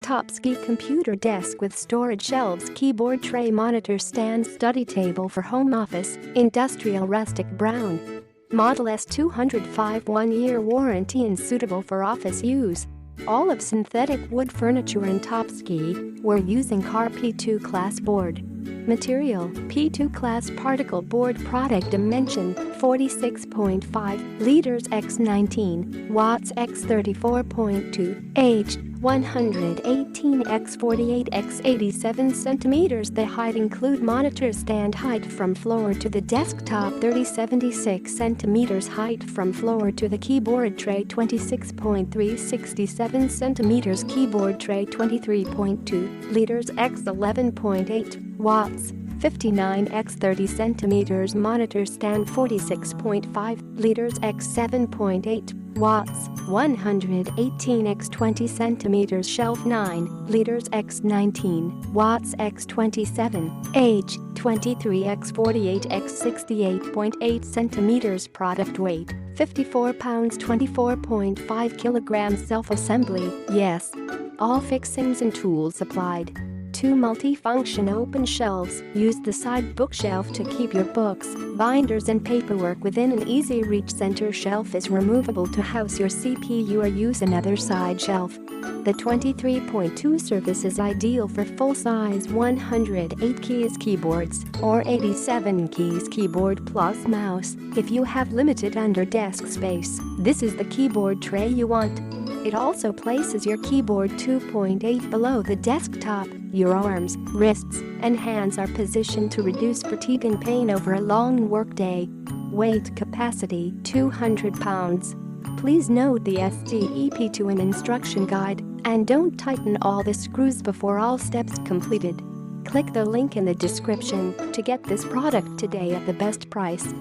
TOPSKY Computer Desk with storage shelves, keyboard tray, monitor stand, study table for home office, industrial rustic brown. Model S205 1-year warranty and suitable for office use. All of synthetic wood furniture in TOPSKY. We're using CAR P2 class board. Material: P2 class particle board. Product dimension: 46.5 liters x 19 watts x 34.2. Age: 118 x 48 x 87 centimeters. The height include monitor stand height from floor to the desktop 76 centimeters. Height from floor to the keyboard tray 26.3 67 centimeters. Keyboard tray 23.2 liters x 11.8 watts 59 x 30 centimeters. Monitor stand 46.5 liters x 7.8 watts 118 x 20 centimeters. Shelf 9 liters x 19 watts x 27. Age: 23 x 48 x 68.8 centimeters. Product weight: 54 pounds 24.5 kilograms. Self-assembly: yes. All fixings and tools supplied. 2 multi-function open shelves. Use the side bookshelf to keep your books, binders and paperwork within an easy reach. Center shelf is removable to house your CPU or use another side shelf. The 23.2 surface is ideal for full-size 108 keys keyboards or 87 keys keyboard plus mouse. If you have limited under-desk space, this is the keyboard tray you want. It also places your keyboard 2.8 below the desktop. Your arms, wrists, and hands are positioned to reduce fatigue and pain over a long workday. Weight capacity: 200 pounds. Please note the STEP to an instruction guide and don't tighten all the screws before all steps completed. Click the link in the description to get this product today at the best price.